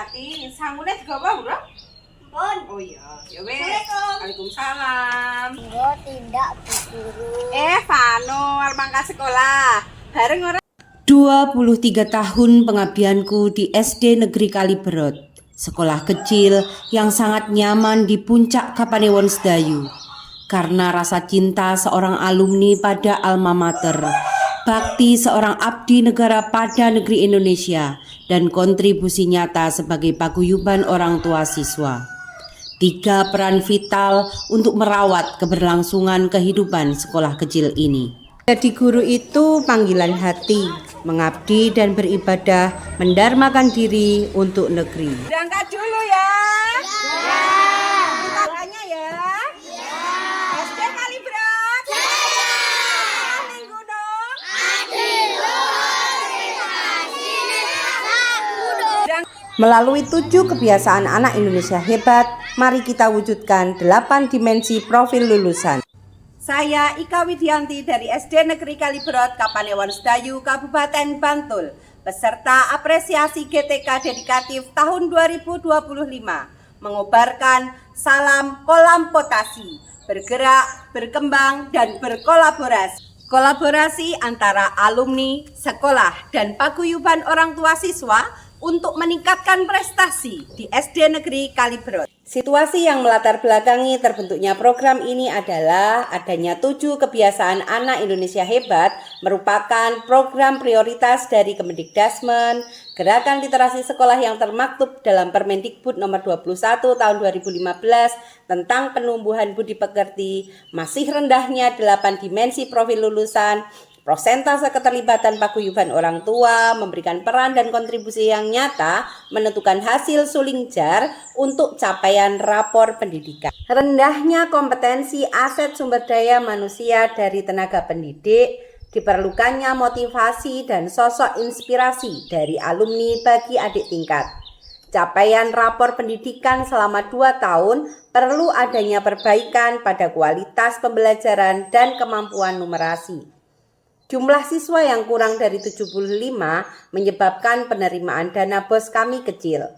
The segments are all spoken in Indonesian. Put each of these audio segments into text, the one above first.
Hati-hati, sangune digawa, Bro? Pun. Oh iya, ya wes. Waalaikumsalam. Enggak, tidak, Bu Guru. Vano, arep mangkat sekolah. Bareng ora? 23 tahun pengabdianku di SD Negeri Kaliberot, sekolah kecil yang sangat nyaman di puncak Kapanewon Sedayu. Karena rasa cinta seorang alumni pada alma mater, bakti seorang abdi negara pada negeri Indonesia, dan kontribusi nyata sebagai paguyuban orang tua siswa. 3 peran vital untuk merawat keberlangsungan kehidupan sekolah kecil ini. Jadi guru itu panggilan hati, mengabdi dan beribadah, mendarmakan diri untuk negeri. Berangkat dulu ya. Ya. Caranya ya. Ya. SD Kaliberot. Jaya. Ning gunung. Melalui 7 kebiasaan anak Indonesia hebat, mari kita wujudkan 8 dimensi profil lulusan. Saya Ika Widianti dari SD Negeri Kaliberot, Kapanewon Sedayu, Kabupaten Bantul, peserta apresiasi GTK dedikatif tahun 2025, mengobarkan salam kolampotasi, bergerak, berkembang, dan berkolaborasi. Kolaborasi antara alumni, sekolah, dan paguyuban orang tua siswa untuk meningkatkan prestasi di SD Negeri Kaliberot. Situasi yang melatar belakangi terbentuknya program ini adalah adanya 7 kebiasaan anak Indonesia hebat merupakan program prioritas dari Kemendikdasmen, gerakan literasi sekolah yang termaktub dalam Permendikbud nomor 21 tahun 2015 tentang penumbuhan budi pekerti, masih rendahnya 8 dimensi profil lulusan, prosentase keterlibatan paguyuban orang tua, memberikan peran dan kontribusi yang nyata menentukan hasil suling jar untuk capaian rapor pendidikan. Rendahnya kompetensi aset sumber daya manusia dari tenaga pendidik, diperlukannya motivasi dan sosok inspirasi dari alumni bagi adik tingkat. Capaian rapor pendidikan selama 2 tahun perlu adanya perbaikan pada kualitas pembelajaran dan kemampuan numerasi. Jumlah siswa yang kurang dari 75 menyebabkan penerimaan dana BOS kami kecil.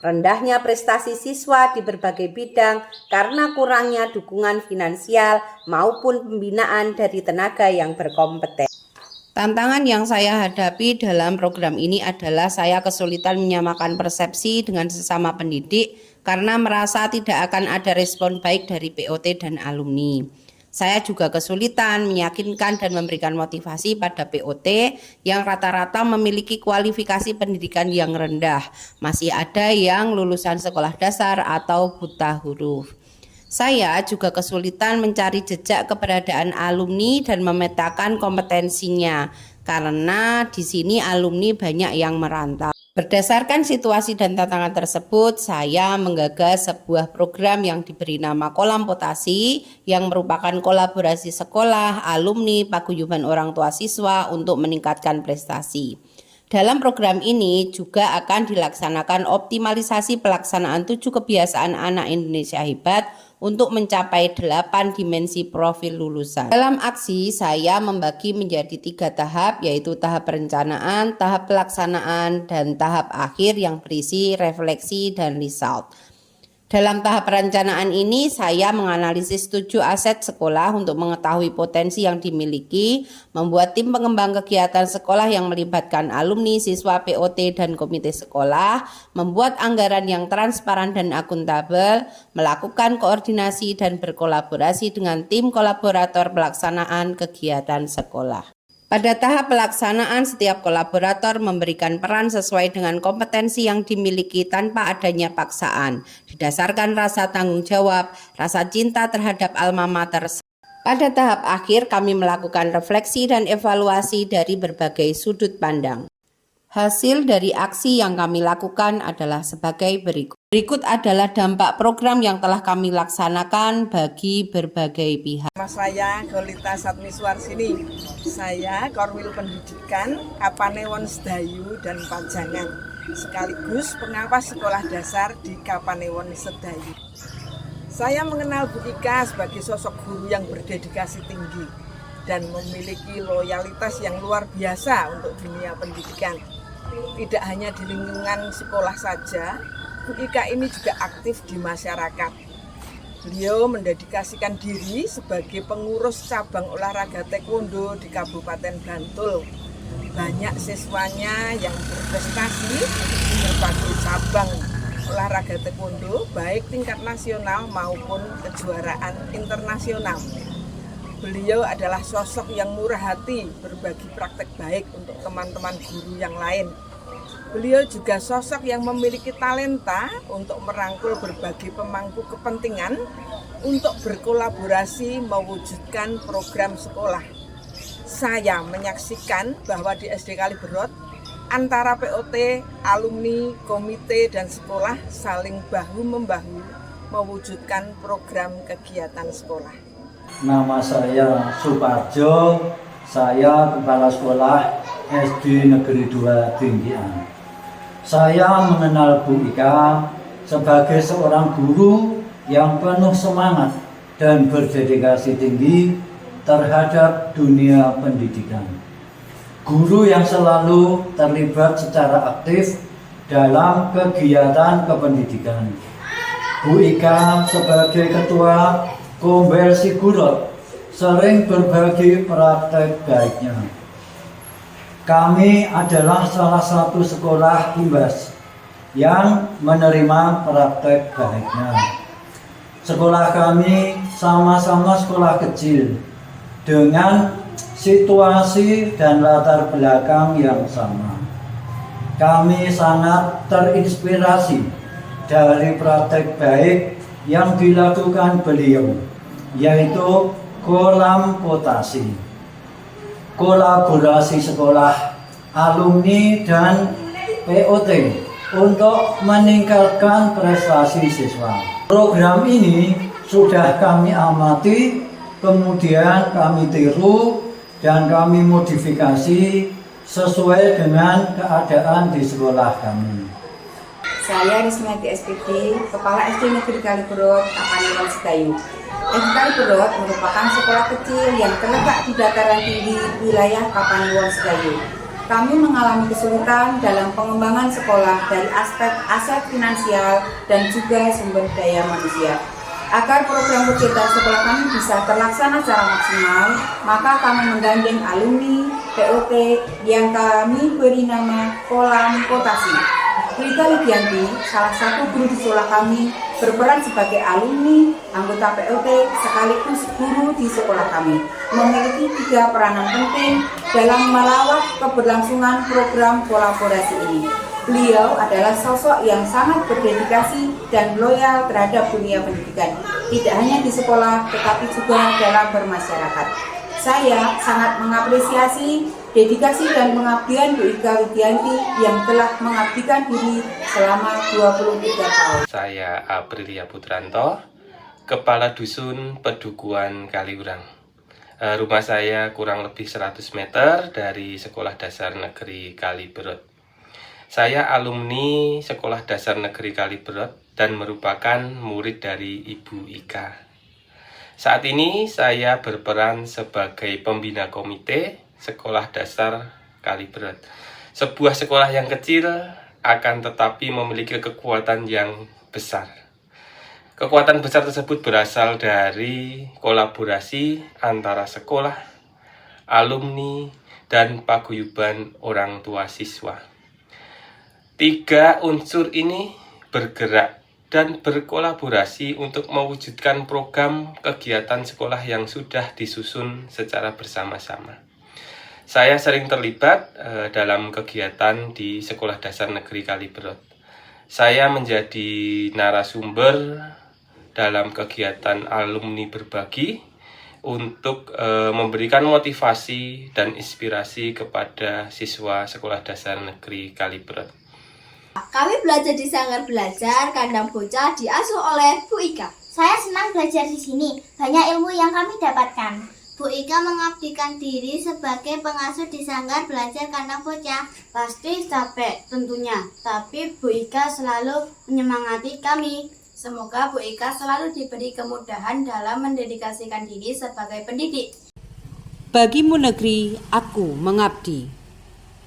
Rendahnya prestasi siswa di berbagai bidang karena kurangnya dukungan finansial maupun pembinaan dari tenaga yang berkompeten. Tantangan yang saya hadapi dalam program ini adalah saya kesulitan menyamakan persepsi dengan sesama pendidik karena merasa tidak akan ada respon baik dari POT dan alumni. Saya juga kesulitan meyakinkan dan memberikan motivasi pada POT yang rata-rata memiliki kualifikasi pendidikan yang rendah. Masih ada yang lulusan sekolah dasar atau buta huruf. Saya juga kesulitan mencari jejak keberadaan alumni dan memetakan kompetensinya karena di sini alumni banyak yang merantau. Berdasarkan situasi dan tantangan tersebut, saya menggagas sebuah program yang diberi nama Kolampotasi yang merupakan kolaborasi sekolah, alumni, paguyuban orang tua siswa untuk meningkatkan prestasi. Dalam program ini juga akan dilaksanakan optimalisasi pelaksanaan 7 kebiasaan anak Indonesia hebat untuk mencapai 8 dimensi profil lulusan. Dalam aksi saya membagi menjadi 3 tahap, yaitu tahap perencanaan, tahap pelaksanaan, dan tahap akhir yang berisi refleksi dan result. Dalam tahap perencanaan ini saya menganalisis 7 aset sekolah untuk mengetahui potensi yang dimiliki, membuat tim pengembang kegiatan sekolah yang melibatkan alumni, siswa, POT, dan komite sekolah, membuat anggaran yang transparan dan akuntabel, melakukan koordinasi dan berkolaborasi dengan tim kolaborator pelaksanaan kegiatan sekolah. Pada tahap pelaksanaan, setiap kolaborator memberikan peran sesuai dengan kompetensi yang dimiliki tanpa adanya paksaan, didasarkan rasa tanggung jawab, rasa cinta terhadap alma mater. Pada tahap akhir, kami melakukan refleksi dan evaluasi dari berbagai sudut pandang. Hasil dari aksi yang kami lakukan adalah sebagai berikut. Berikut adalah dampak program yang telah kami laksanakan bagi berbagai pihak. Nama saya Golita Satmiswarsini. Saya Korwil Pendidikan Kapanewon Sedayu dan Pajangan, sekaligus pengawas sekolah dasar di Kapanewon Sedayu. Saya mengenal Bu Ika sebagai sosok guru yang berdedikasi tinggi dan memiliki loyalitas yang luar biasa untuk dunia pendidikan. Tidak hanya di lingkungan sekolah saja, Bu Ika ini juga aktif di masyarakat. Beliau mendedikasikan diri sebagai pengurus cabang olahraga taekwondo di Kabupaten Bantul. Banyak siswanya yang berprestasi di berbagai cabang olahraga taekwondo, baik tingkat nasional maupun kejuaraan internasional. Beliau adalah sosok yang murah hati, berbagi praktek baik untuk teman-teman guru yang lain. Beliau juga sosok yang memiliki talenta untuk merangkul berbagai pemangku kepentingan untuk berkolaborasi mewujudkan program sekolah. Saya menyaksikan bahwa di SD Kaliberot, antara POT, alumni, komite, dan sekolah saling bahu-membahu mewujudkan program kegiatan sekolah. Nama saya Suparjo, saya Kepala Sekolah SD Negeri 2 Tinggian. Saya mengenal Bu Ika sebagai seorang guru yang penuh semangat dan berdedikasi tinggi terhadap dunia pendidikan. Guru yang selalu terlibat secara aktif dalam kegiatan kependidikan. Bu Ika sebagai Ketua Kombel Sigurot sering berbagi praktek baiknya. Kami adalah salah satu sekolah Imbas yang menerima praktek baiknya. Sekolah kami sama-sama sekolah kecil dengan situasi dan latar belakang yang sama. Kami sangat terinspirasi dari praktek baik yang dilakukan beliau, yaitu kolaborasi sekolah, alumni, dan POT untuk meningkatkan prestasi siswa. Program ini sudah kami amati, kemudian kami tiru, dan kami modifikasi sesuai dengan keadaan di sekolah kami. Saya Rismiati SPD, Kepala SD Negeri Kaliberot, Kapanewon Sedayu. SD Kaliberot merupakan sekolah kecil yang terletak di dataran tinggi wilayah Kapanewon Sedayu. Kami mengalami kesulitan dalam pengembangan sekolah dari aspek aset finansial dan juga sumber daya manusia. Agar program kegiatan sekolah kami bisa terlaksana secara maksimal, maka kami menggandeng alumni POT yang kami beri nama kolaborasi. Bu Ika Widianti, salah satu guru di sekolah kami, berperan sebagai alumni, anggota POT, sekaligus guru di sekolah kami. Memiliki 3 peranan penting dalam melawat keberlangsungan program kolaborasi ini. Beliau adalah sosok yang sangat berdedikasi dan loyal terhadap dunia pendidikan, tidak hanya di sekolah, tetapi juga dalam bermasyarakat. Saya sangat mengapresiasi dedikasi dan pengabdian Bu Ika Widianti yang telah mengabdikan diri selama 23 tahun. Saya Aprilia Putranto, Kepala Dusun Pedukuhan Kaliurang. Rumah saya kurang lebih 100 meter dari Sekolah Dasar Negeri Kaliberot. Saya alumni Sekolah Dasar Negeri Kaliberot dan merupakan murid dari Ibu Ika. Saat ini saya berperan sebagai pembina komite Sekolah Dasar Kaliberot. Sebuah sekolah yang kecil akan tetapi memiliki kekuatan yang besar. Kekuatan besar tersebut berasal dari kolaborasi antara sekolah, alumni, dan paguyuban orang tua siswa. 3 unsur ini bergerak dan berkolaborasi untuk mewujudkan program kegiatan sekolah yang sudah disusun secara bersama-sama. Saya sering terlibat dalam kegiatan di Sekolah Dasar Negeri Kaliberot. Saya menjadi narasumber dalam kegiatan alumni berbagi untuk memberikan motivasi dan inspirasi kepada siswa Sekolah Dasar Negeri Kaliberot. Kami belajar di Sanggar Belajar Kandang Bocah diasuh oleh Bu Ika. Saya senang belajar di sini. Banyak ilmu yang kami dapatkan. Bu Ika mengabdikan diri sebagai pengasuh di Sanggar Belajar Kandang Bocah. Pasti capek tentunya, tapi Bu Ika selalu menyemangati kami. Semoga Bu Ika selalu diberi kemudahan dalam mendedikasikan diri sebagai pendidik. Bagimu negeri, aku mengabdi.